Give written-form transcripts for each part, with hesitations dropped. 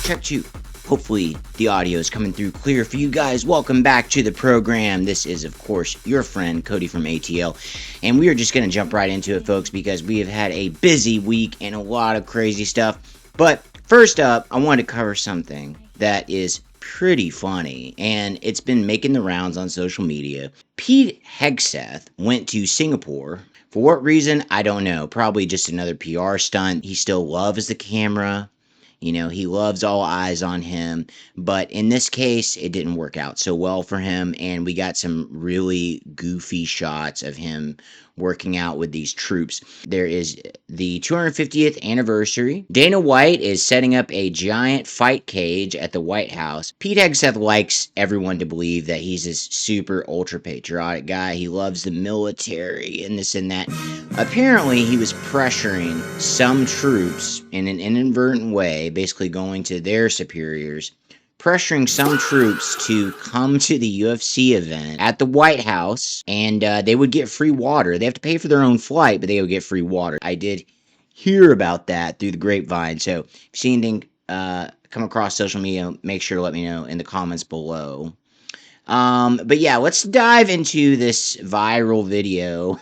check 2. Hopefully the audio is coming through clear for you guys. Welcome back to the program. This is, of course, your friend Cody from ATL. And we are just going to jump right into it, folks, because we have had a busy week and a lot of crazy stuff. But first up, I want to cover something that is pretty funny, and it's been making the rounds on social media. Pete Hegseth went to Singapore. For what reason, I don't know. Probably just another PR stunt. He still loves the camera. You know, he loves all eyes on him, but in this case, it didn't work out so well for him, and we got some really goofy shots of him working out with these troops. There is the 250th anniversary. Dana White is setting up a giant fight cage at the White House. Pete Hegseth likes everyone to believe that he's this super ultra-patriotic guy. He loves the military and this and that. Apparently, he was pressuring some troops in an inadvertent way, basically going to their superiors, pressuring some troops to come to the UFC event at the White House, and they would get free water. They have to pay for their own flight, but they would get free water. I did hear about that through the grapevine, so if you see anything come across social media, make sure to let me know in the comments below. But yeah, let's dive into this viral video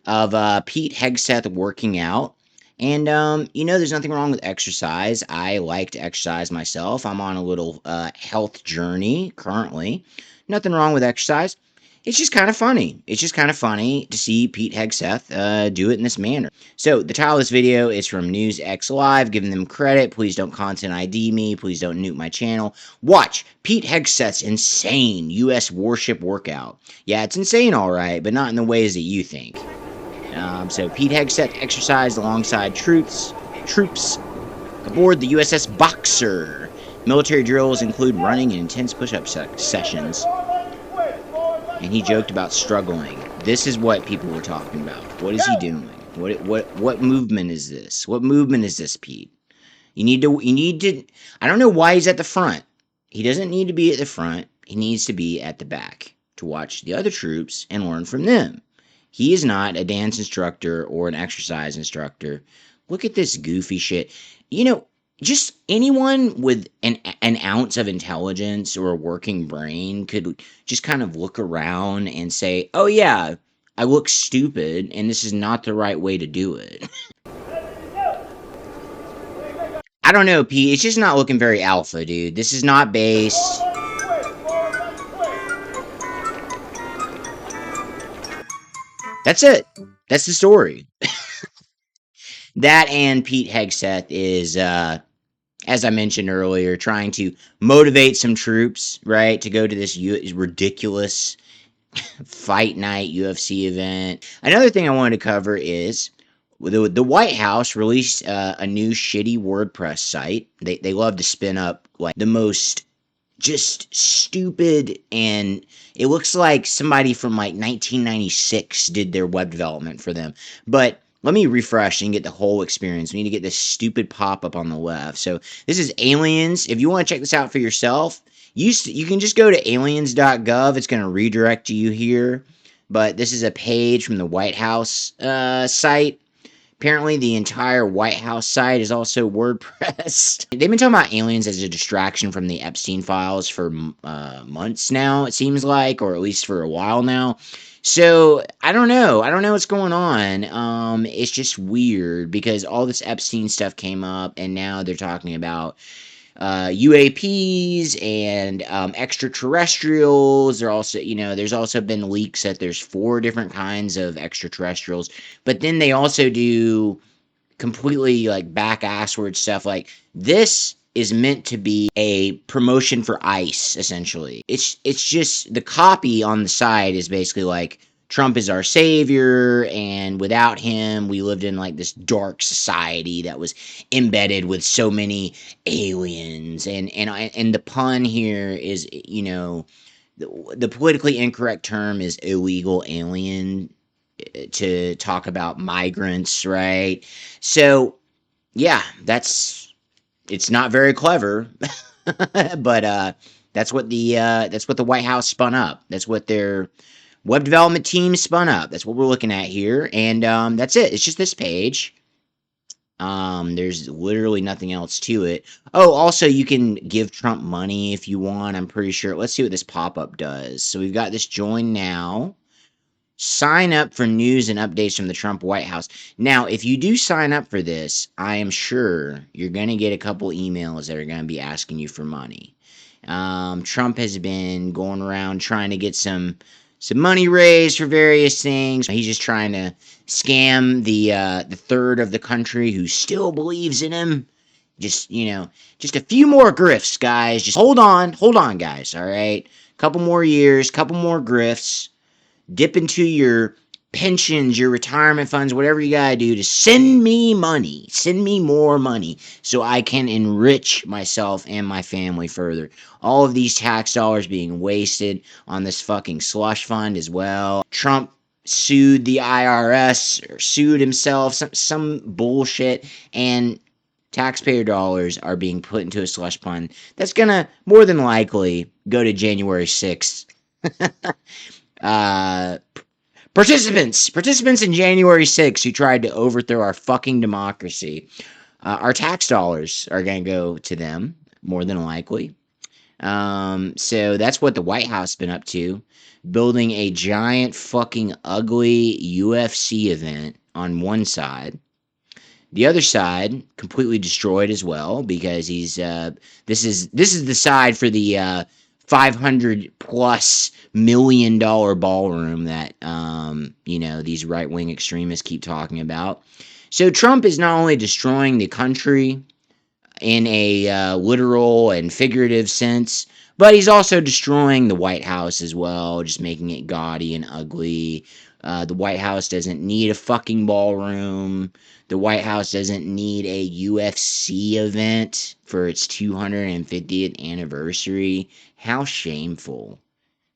of Pete Hegseth working out. And, you know, there's nothing wrong with exercise. I like to exercise myself. I'm on a little health journey currently. Nothing wrong with exercise. It's just kind of funny. It's just kind of funny to see Pete Hegseth do it in this manner. So, the title of this video is from News X Live, giving them credit. Please don't content ID me. Please don't nuke my channel. Watch Pete Hegseth's insane U.S. warship workout. Yeah, it's insane, all right, but not in the ways that you think. So Pete Hegseth exercised alongside troops aboard the USS Boxer. Military drills include running and intense push-up sessions. And he joked about struggling. This is what people were talking about. What is he doing? What movement is this? What movement is this, Pete? You need to I don't know why he's at the front. He doesn't need to be at the front. He needs to be at the back to watch the other troops and learn from them. He is not a dance instructor or an exercise instructor. Look at this goofy shit. You know, just anyone with an ounce of intelligence or a working brain could just kind of look around and say, oh yeah, I look stupid and this is not the right way to do it. I don't know, Pete. It's just not looking very alpha, dude. This is not based. That's it. That's the story. That and Pete Hegseth is, as I mentioned earlier, trying to motivate some troops, right, to go to this ridiculous fight night UFC event. Another thing I wanted to cover is the White House released a new shitty WordPress site. They love to spin up like the most just stupid, and it looks like somebody from like 1996 did their web development for them. But let me refresh and get the whole experience. We need to get this stupid pop-up on the left. So this is aliens. If you want to check this out for yourself, you can just go to aliens.gov. It's going to redirect you here. But this is a page from the White House site. Apparently, the entire White House site is also WordPress. They've been talking about aliens as a distraction from the Epstein files for months now, it seems like, or at least for a while now. So, I don't know. I don't know what's going on. It's just weird because all this Epstein stuff came up, and now they're talking about UAPs and extraterrestrials. They're also, you know, there's also been leaks that there's 4 different kinds of extraterrestrials, but then they also do completely like back-assward stuff. Like, this is meant to be a promotion for ICE, essentially. It's just the copy on the side is basically like, Trump is our savior, and without him, we lived in like this dark society that was embedded with so many aliens. And the pun here is, you know, the politically incorrect term is illegal alien to talk about migrants, right? So, yeah, it's not very clever, but that's what the White House spun up. That's what their web development team spun up. That's what we're looking at here. And that's it. It's just this page. There's literally nothing else to it. Oh, also you can give Trump money if you want. I'm pretty sure. Let's see what this pop-up does. So we've got this join now. Sign up for news and updates from the Trump White House. Now, if you do sign up for this, I am sure you're going to get a couple emails that are going to be asking you for money. Trump has been going around trying to get some money raised for various things. He's just trying to scam the third of the country who still believes in him. Just just a few more grifts, guys. Just hold on, guys. All right, couple more years, couple more grifts. Dip into your pensions, your retirement funds, whatever you gotta do to send me money. Send me more money so I can enrich myself and my family further. All of these tax dollars being wasted on this fucking slush fund as well. Trump sued the IRS or sued himself, some bullshit, and taxpayer dollars are being put into a slush fund that's gonna more than likely go to January 6th. uh, participants in January 6th who tried to overthrow our fucking democracy. Our tax dollars are going to go to them, more than likely. So that's what the White House has been up to, building a giant fucking ugly UFC event on one side. The other side completely destroyed as well because he's this is the side for the $500+ million ballroom that these right-wing extremists keep talking about. So Trump is not only destroying the country in a literal and figurative sense, but he's also destroying the White House as well, just making it gaudy and ugly. The White House doesn't need a fucking ballroom. The White House doesn't need a UFC event for its 250th anniversary. How shameful.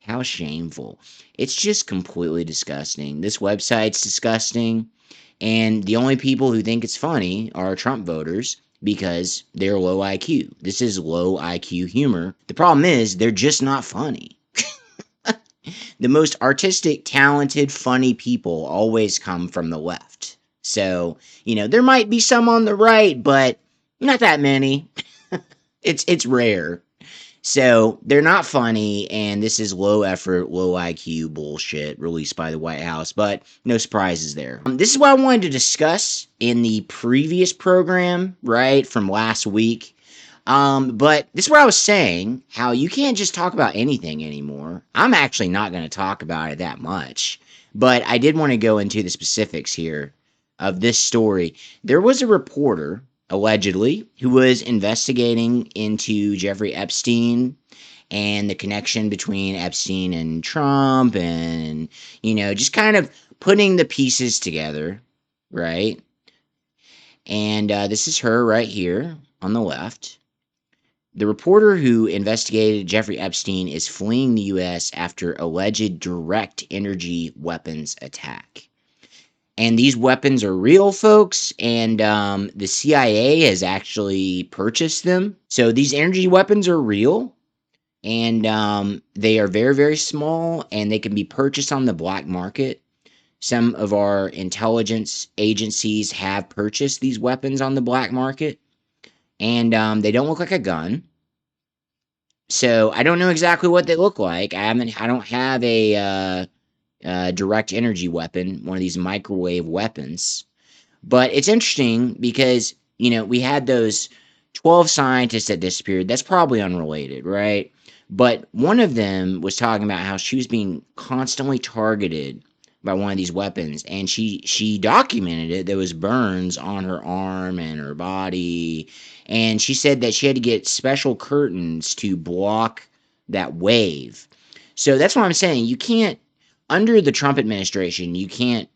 How shameful. It's just completely disgusting. This website's disgusting. And the only people who think it's funny are Trump voters because they're low IQ. This is low IQ humor. The problem is they're just not funny. The most artistic, talented, funny people always come from the left. So, there might be some on the right, but not that many. It's rare. So they're not funny, and this is low effort, low IQ bullshit released by the White House, but no surprises there. This is what I wanted to discuss in the previous program, right, from last week. But this is where I was saying how you can't just talk about anything anymore. I'm actually not going to talk about it that much, but I did want to go into the specifics here of this story. There was a reporter, allegedly, who was investigating into Jeffrey Epstein and the connection between Epstein and Trump and, just kind of putting the pieces together, right? And this is her right here on the left. The reporter who investigated Jeffrey Epstein is fleeing the U.S. after alleged direct energy weapons attack. And these weapons are real, folks, and the CIA has actually purchased them. So these energy weapons are real, and they are very, very small, and they can be purchased on the black market. Some of our intelligence agencies have purchased these weapons on the black market, and they don't look like a gun. So I don't know exactly what they look like. I don't have a direct energy weapon, one of these microwave weapons. But it's interesting because, we had those 12 scientists that disappeared. That's probably unrelated, right? But one of them was talking about how she was being constantly targeted by one of these weapons, and she documented it. There was burns on her arm and her body, and she said that she had to get special curtains to block that wave. So that's what I'm saying. You can't, under the Trump administration, you can't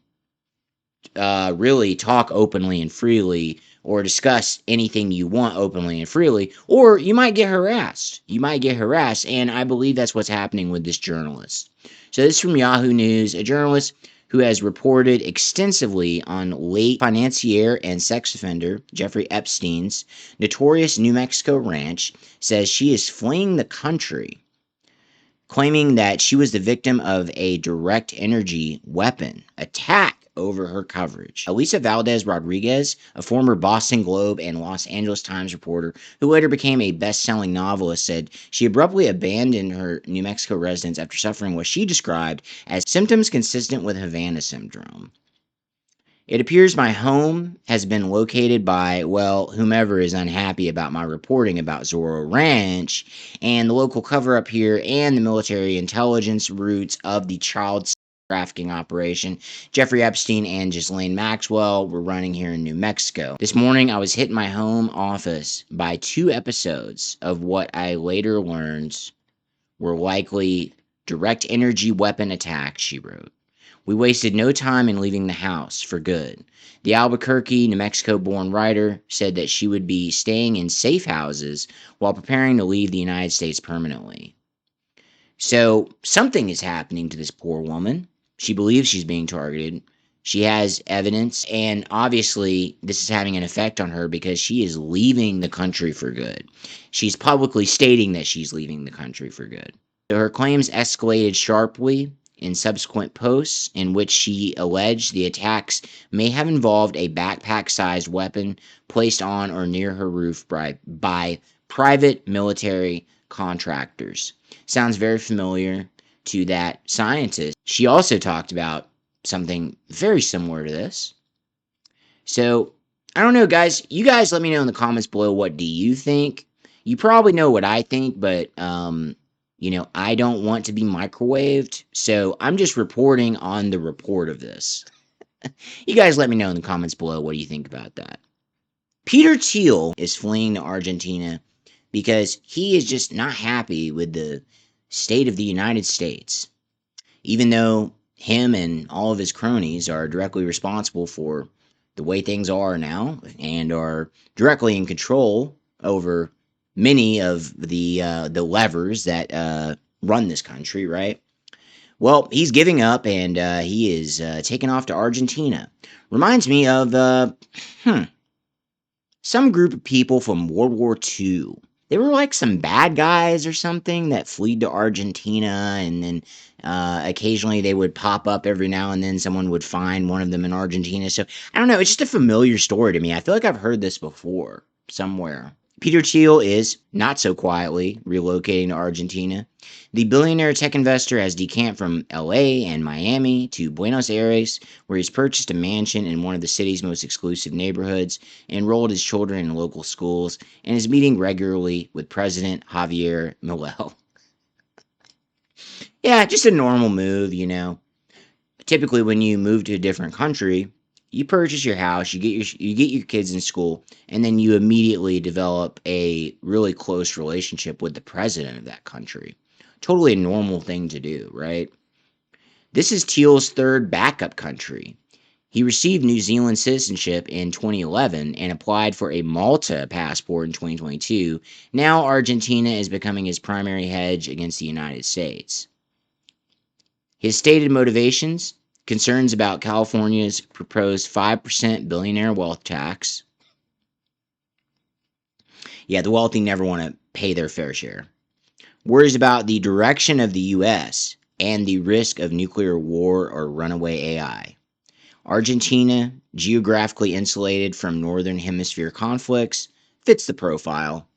really talk openly and freely or discuss anything you want openly and freely, or you might get harassed. You might get harassed, and I believe that's what's happening with this journalist. So this is from Yahoo News. A journalist who has reported extensively on late financier and sex offender Jeffrey Epstein's notorious New Mexico ranch says she is fleeing the country, claiming that she was the victim of a direct energy weapon attack over her coverage. Elisa Valdez Rodriguez, a former Boston Globe and Los Angeles Times reporter who later became a best-selling novelist, said she abruptly abandoned her New Mexico residence after suffering what she described as symptoms consistent with Havana syndrome. It appears my home has been located by, well, whomever is unhappy about my reporting about Zorro Ranch and the local cover up here and the military intelligence roots of the child trafficking operation Jeffrey Epstein and Ghislaine Maxwell were running here in New Mexico. This morning, I was hit in my home office by 2 episodes of what I later learned were likely direct energy weapon attacks, she wrote. We wasted no time in leaving the house for good. The Albuquerque, New Mexico born writer said that she would be staying in safe houses while preparing to leave the United States permanently. So, something is happening to this poor woman. She believes she's being targeted. She has evidence, and obviously, this is having an effect on her because she is leaving the country for good. She's publicly stating that she's leaving the country for good. So her claims escalated sharply in subsequent posts in which she alleged the attacks may have involved a backpack-sized weapon placed on or near her roof by private military contractors. Sounds very familiar to that scientist. She also talked about something very similar to this. So, I don't know, guys. You guys let me know in the comments below, what do you think? You probably know what I think, but I don't want to be microwaved, so I'm just reporting on the report of this. You guys let me know in the comments below, what do you think about that? Peter Thiel is fleeing to Argentina because he is just not happy with the state of the United States. Even though him and all of his cronies are directly responsible for the way things are now and are directly in control over many of the levers that run this country, right? Well, he's giving up and he is taking off to Argentina. Reminds me of some group of people from World War II. They were like some bad guys or something that fled to Argentina, and then occasionally they would pop up every now and then. Someone would find one of them in Argentina. So I don't know. It's just a familiar story to me. I feel like I've heard this before somewhere. Peter Thiel is, not so quietly, relocating to Argentina. The billionaire tech investor has decamped from LA and Miami to Buenos Aires, where he's purchased a mansion in one of the city's most exclusive neighborhoods, enrolled his children in local schools, and is meeting regularly with President Javier Milei. Yeah, just a normal move, Typically, when you move to a different country, you purchase your house, you get your kids in school, and then you immediately develop a really close relationship with the president of that country. Totally a normal thing to do, right? This is Thiel's third backup country. He received New Zealand citizenship in 2011 and applied for a Malta passport in 2022. Now Argentina is becoming his primary hedge against the United States. His stated motivations: concerns about California's proposed 5% billionaire wealth tax. Yeah, the wealthy never want to pay their fair share. Worries about the direction of the U.S. and the risk of nuclear war or runaway AI. Argentina, geographically insulated from Northern Hemisphere conflicts, fits the profile.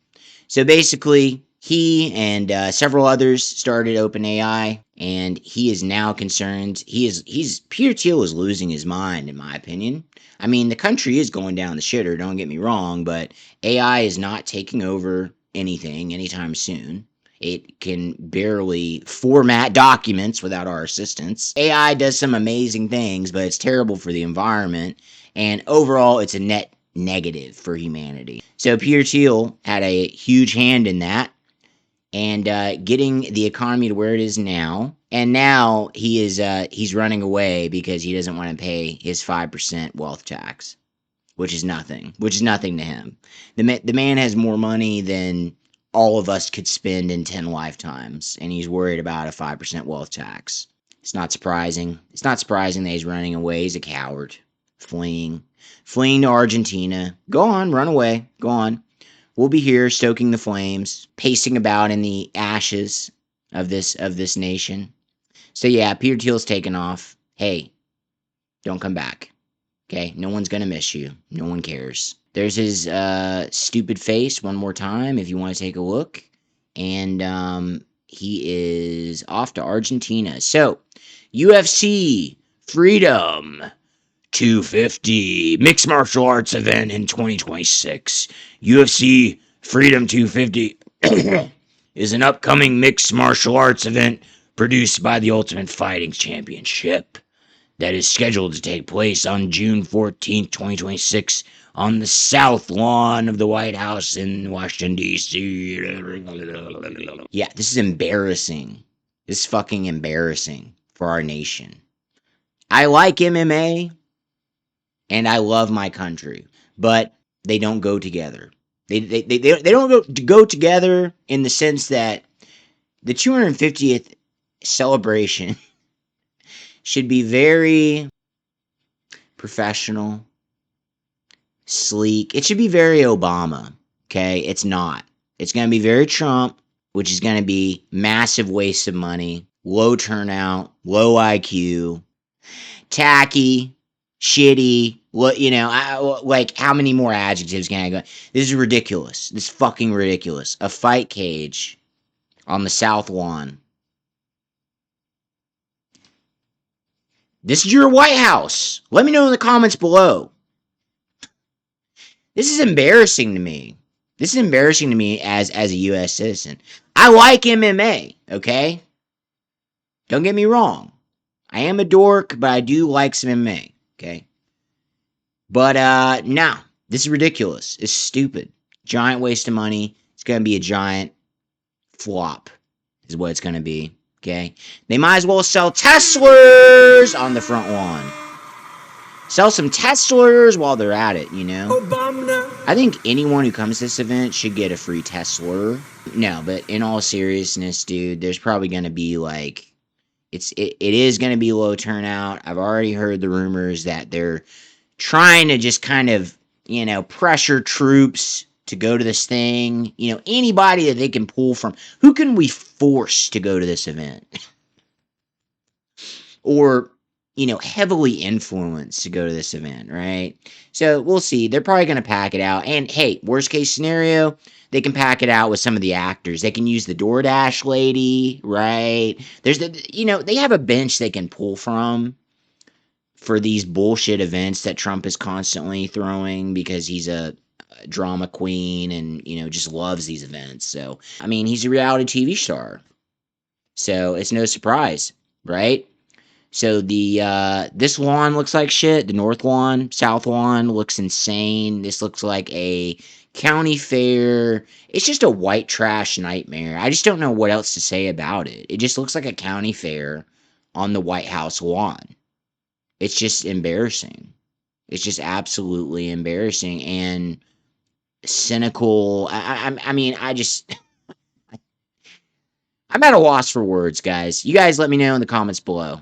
So basically, he and several others started OpenAI, and he is now concerned. Peter Thiel is losing his mind, in my opinion. I mean, the country is going down the shitter, don't get me wrong, but AI is not taking over anything anytime soon. It can barely format documents without our assistance. AI does some amazing things, but it's terrible for the environment, and overall, it's a net negative for humanity. So Peter Thiel had a huge hand in that, and getting the economy to where it is now. And now he's running away because he doesn't want to pay his 5% wealth tax, which is nothing to him. The man has more money than all of us could spend in 10 lifetimes, and he's worried about a 5% wealth tax. It's not surprising. It's not surprising that he's running away. He's a coward. Fleeing to Argentina. Go on, run away. Go on. We'll be here stoking the flames, pacing about in the ashes of this nation. So yeah, Peter Thiel's taken off. Hey, don't come back. Okay? No one's gonna miss you. No one cares. There's his stupid face one more time if you want to take a look. And he is off to Argentina. So, UFC Freedom 250 mixed martial arts event in 2026. UFC Freedom 250 is an upcoming mixed martial arts event produced by the Ultimate Fighting Championship that is scheduled to take place on June 14th, 2026 on the south lawn of the White House in Washington, D.C. Yeah, this is embarrassing. This is fucking embarrassing for our nation. I like MMA and I love my country, but they don't go together. They don't go together in the sense that the 250th celebration should be very professional, sleek. It should be very Obama, okay? It's not. It's going to be very Trump, which is going to be massive waste of money, low turnout, low IQ, tacky, shitty. What, you know, like, how many more adjectives can I go? This is ridiculous. This is fucking ridiculous. A fight cage on the south lawn. This is your White House. Let me know in the comments below. This is embarrassing to me. This is embarrassing to me as a U.S. citizen. I like MMA, okay? Don't get me wrong. I am a dork, but I do like some MMA, okay? But, no. This is ridiculous. It's stupid. Giant waste of money. It's going to be a giant flop is what it's going to be, okay? They might as well sell Teslas on the front lawn. Sell some Teslas while they're at it, you know? Obama. I think anyone who comes to this event should get a free Tesla. No, but in all seriousness, dude, there's probably going to be, like... It is going to be low turnout. I've already heard the rumors that they're trying to just kind of, you know, pressure troops to go to this thing. You know, anybody that they can pull from. Who can we force to go to this event? Or, you know, heavily influenced to go to this event, right? So, we'll see. They're probably going to pack it out. And, hey, worst case scenario, they can pack it out with some of the actors. They can use the DoorDash lady, right? There's you know, they have a bench they can pull from for these bullshit events that Trump is constantly throwing because he's a drama queen and, you know, just loves these events. So, I mean, he's a reality TV star. So, it's no surprise, right? So this lawn looks like shit. The north lawn, south lawn looks insane. This looks like a county fair. It's just a white trash nightmare. I just don't know what else to say about it. It just looks like a county fair on the White House lawn. It's just embarrassing. It's just absolutely embarrassing and cynical. I mean, I'm at a loss for words, guys. You guys let me know in the comments below.